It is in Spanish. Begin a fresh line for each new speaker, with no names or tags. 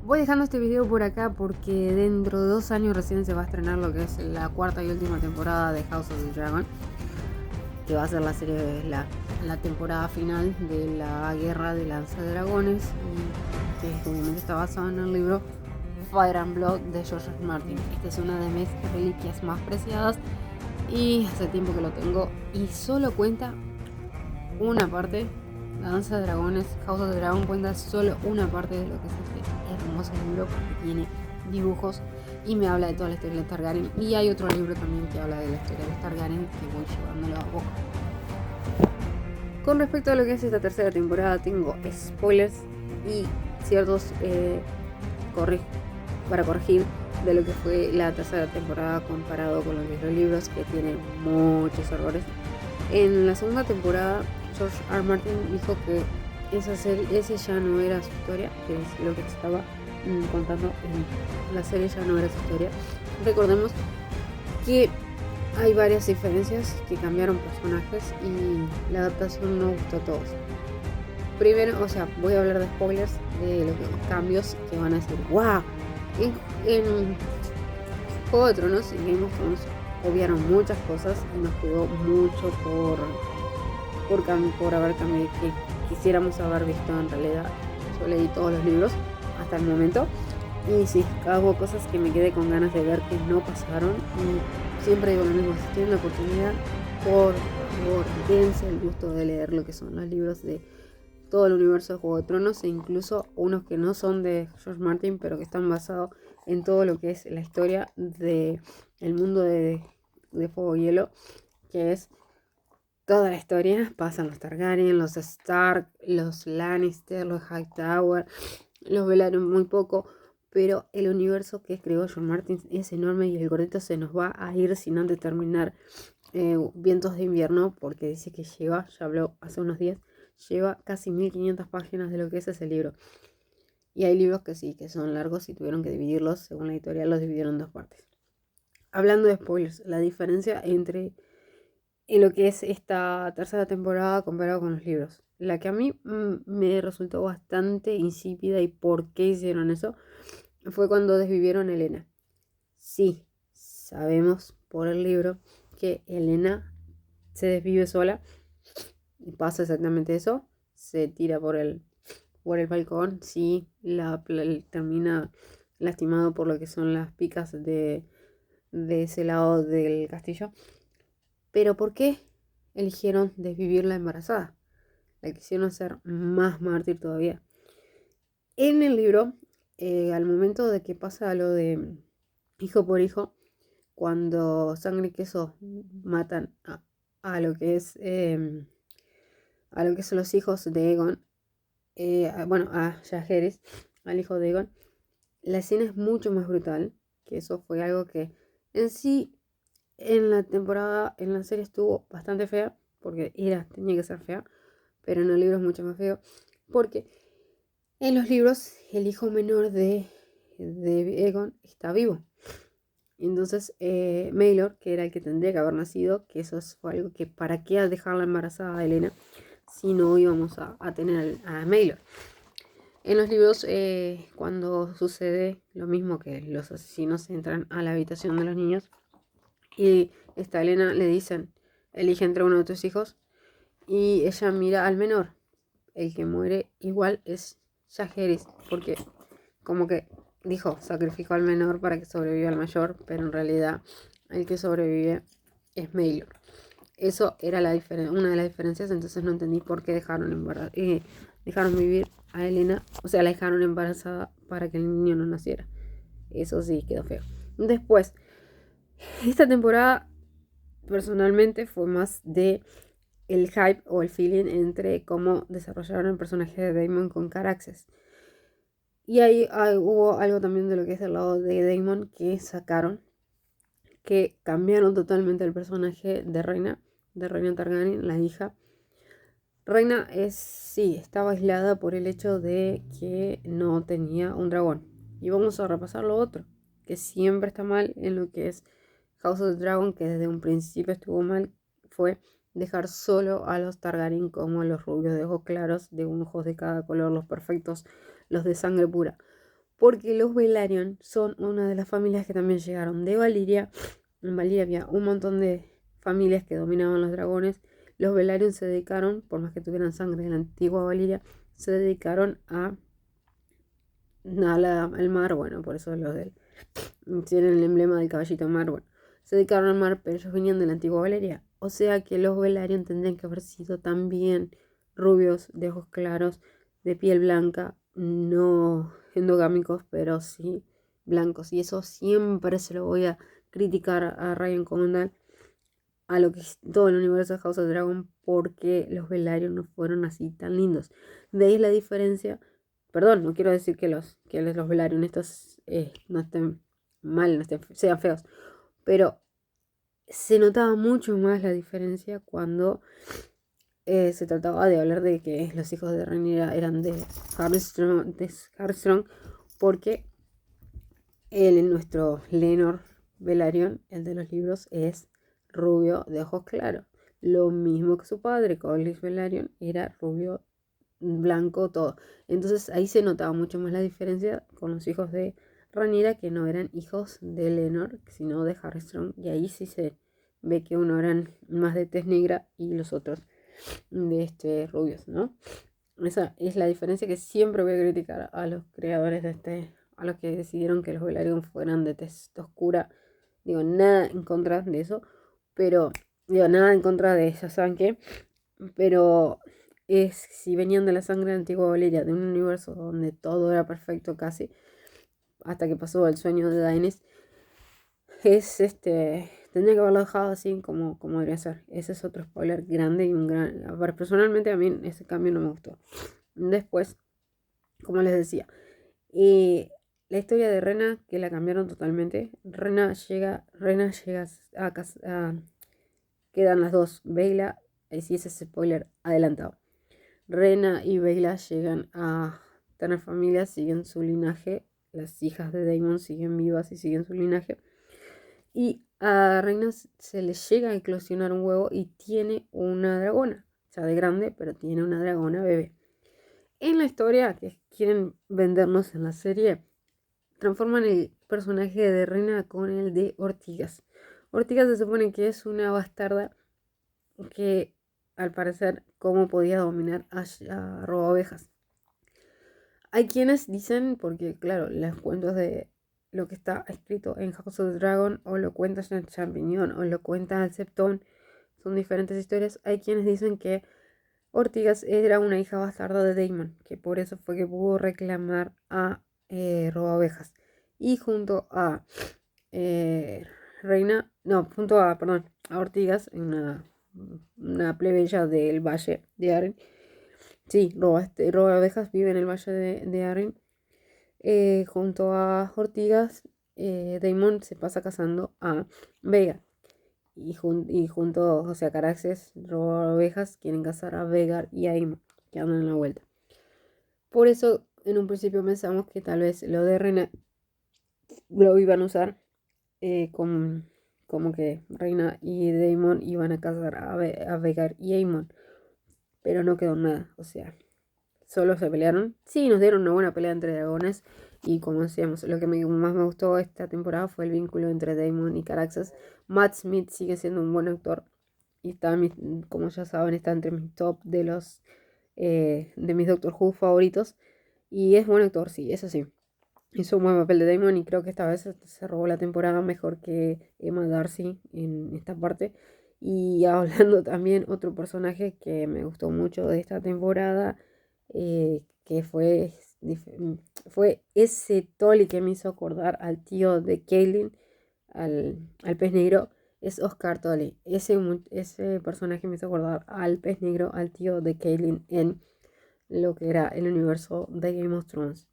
Voy dejando este video por acá porque dentro de 2 años recién se va a estrenar lo que es la cuarta y última temporada de House of the Dragon, que va a ser la serie, la temporada final de la Guerra de Lanza de Dragones, y que obviamente está basado en el libro Fire and Blood de George R. Martin. Esta es una de mis reliquias más preciadas y hace tiempo que lo tengo y solo cuenta una parte. La Danza de Dragones, House of the Dragon, cuenta solo una parte de lo que es este hermoso libro, porque tiene dibujos y me habla de toda la historia de Targaryen. Y hay otro libro también que habla de la historia de Targaryen que voy llevándolo a poco. Con respecto a lo que es esta tercera temporada, tengo spoilers y ciertos para corregir de lo que fue la tercera temporada comparado con lo que es los libros, que tiene muchos errores. En la segunda temporada, George R. Martin dijo que ese ya no era su historia, que es lo que estaba contando en la serie, ya no era su historia. Recordemos que hay varias diferencias, que cambiaron personajes y la adaptación no gustó a todos. Primero, voy a hablar de spoilers de los cambios que van a ser. ¡Wow! En Juego de Tronos y Game of Thrones obviaron muchas cosas y nos quedó mucho por haber cambiado, que quisiéramos haber visto en realidad. Yo leí todos los libros hasta el momento y sí, hubo cosas que me quedé con ganas de ver que no pasaron, y siempre digo lo mismo: si tienen la oportunidad, por favor, dense el gusto de leer lo que son los libros de todo el universo de Juego de Tronos, e incluso unos que no son de George Martin, pero que están basados en todo lo que es la historia de el mundo de Fuego y Hielo, que es toda la historia. Pasan los Targaryen, los Stark, los Lannister, los Hightower, los Velaryon muy poco, pero el universo que escribió George Martin es enorme y el gordito se nos va a ir sin antes terminar Vientos de Invierno, porque dice que lleva, ya habló hace unos días, lleva casi 1500 páginas de lo que es ese libro. Y hay libros que sí, que son largos y tuvieron que dividirlos, según la editorial, los dividieron en 2 partes. Hablando de spoilers, la diferencia entre en lo que es esta tercera temporada comparado con los libros, la que a mí me resultó bastante insípida, y por qué hicieron eso, fue cuando desvivieron a Elena. Sí, sabemos por el libro que Elena se desvive sola y pasa exactamente eso, se tira por el balcón, sí, termina lastimado por lo que son las picas de ese lado del castillo. Pero ¿por qué eligieron desvivirla embarazada? La quisieron hacer más mártir todavía. En el libro, al momento de que pasa lo de hijo por hijo, cuando Sangre y Queso matan a lo que es a lo que son los hijos de Aegon, a Jaehaerys, al hijo de Aegon, la escena es mucho más brutal, que eso fue algo que en sí en la temporada, en la serie estuvo bastante fea, porque tenía que ser fea, pero en el libro es mucho más feo, porque en los libros el hijo menor de Aegon está vivo. Entonces Maelor, que era el que tendría que haber nacido, que eso fue algo que para qué dejarla embarazada a Elena si no íbamos a tener a Maelor. En los libros, cuando sucede lo mismo, que los asesinos entran a la habitación de los niños y esta Elena le dicen: elige entre uno de tus hijos, y ella mira al menor. El que muere igual es Jaehaerys, porque como que dijo, sacrificó al menor para que sobreviva al mayor, pero en realidad el que sobrevive es Maelor. Eso era una de las diferencias. Entonces no entendí por qué dejaron vivir a Elena, la dejaron embarazada para que el niño no naciera. Eso sí quedó feo. Después, esta temporada personalmente fue más de el hype o el feeling entre cómo desarrollaron el personaje de Daemon con Caraxes. Y ahí hubo algo también de lo que es el lado de Daemon que sacaron, que cambiaron totalmente el personaje de Reina Targaryen, la hija. Reina estaba aislada por el hecho de que no tenía un dragón. Y vamos a repasar lo otro, que siempre está mal en lo que es House of the Dragon, que desde un principio estuvo mal, fue dejar solo a los Targaryen como los rubios de ojos claros, de un ojos de cada color, los perfectos, los de sangre pura. porque los Velaryon son una de las familias que también llegaron de Valyria. En Valyria había un montón de familias que dominaban los dragones. Los Velaryon se dedicaron, por más que tuvieran sangre de la antigua Valyria, se dedicaron al mar. Bueno, por eso los del tienen el emblema del caballito mar. Bueno, se dedicaron al mar, pero ellos venían de la antigua Valyria. O sea que los Velaryon tendrían que haber sido también rubios, de ojos claros, de piel blanca, no endogámicos, pero sí blancos. Y eso siempre se lo voy a criticar a Ryan Condal, a lo que es todo el universo de House of Dragon, porque los Velaryon no fueron así tan lindos. De ahí la diferencia. Perdón, no quiero decir que los Velaryon estos no estén mal, no sean feos, pero se notaba mucho más la diferencia cuando se trataba de hablar de que los hijos de Rhaenyra eran de Harrenstrong, porque nuestro Laenor Velaryon, el de los libros, es rubio de ojos claros. Lo mismo que su padre, Corlys Velaryon, era rubio, blanco, todo. Entonces ahí se notaba mucho más la diferencia con los hijos de Rhaenyra, que no eran hijos de Laenor, sino de Harrenstrong. Y ahí sí se ve que uno eran más de tez negra y los otros de rubios, ¿no? Esa es la diferencia que siempre voy a criticar a los creadores a los que decidieron que los Velaryon fueran de tez oscura. Digo, nada en contra de eso, pero digo, nada en contra de ya saben qué, pero si venían de la sangre de antigua Valyria, de un universo donde todo era perfecto casi, hasta que pasó el sueño de Daenerys, tendría que haberlo dejado así como debería ser. Ese es otro spoiler grande y un gran. A ver, personalmente a mí ese cambio no me gustó. Después, como les decía, la historia de Rena, que la cambiaron totalmente. Rena llega a casa. Quedan las dos. Baela, sí, ese es spoiler adelantado. Rena y Baela llegan a tener familia, siguen su linaje. Las hijas de Daemon siguen vivas y siguen su linaje. Y a Reina se le llega a eclosionar un huevo y tiene una dragona. Ya de grande, pero tiene una dragona bebé. En la historia que quieren vendernos en la serie, transforman el personaje de Reina con el de Ortigas. Ortigas se supone que es una bastarda que, al parecer, cómo podía dominar a Robaovejas. Hay quienes dicen, porque claro, los cuentos de lo que está escrito en House of the Dragon, o lo cuentas en el Champiñón, o lo cuenta el Septón, son diferentes historias. Hay quienes dicen que Ortigas era una hija bastarda de Daemon, que por eso fue que pudo reclamar a Robaovejas. Y junto a a Ortigas, una plebeya del Valle de Arryn. Sí, Robaovejas vive en el Valle de Arryn. Junto a Ortigas, Daemon se pasa casando a Veigar. Y junto, o sea, Caraxes, Robaovejas quieren casar a Veigar y a Aemon, que andan en la vuelta. Por eso, en un principio pensamos que tal vez lo de Reina lo iban a usar como que Reina y Daemon iban a casar a Veigar y Aemon. Pero no quedó nada, o sea, solo se pelearon. Sí, nos dieron una buena pelea entre dragones. Y como decíamos, lo que más me gustó esta temporada fue el vínculo entre Daemon y Caraxes. Matt Smith sigue siendo un buen actor. Y está, como ya saben, está entre mis top de mis Doctor Who favoritos. Y es buen actor, sí, eso sí. Hizo un buen papel de Daemon y creo que esta vez se robó la temporada mejor que Emma Darcy en esta parte. Y hablando también, otro personaje que me gustó mucho de esta temporada, que fue ese Tolly que me hizo acordar al tío de Catelyn, al pez negro, es Oscar Tolly. Ese personaje me hizo acordar al pez negro, al tío de Catelyn en lo que era el universo de Game of Thrones.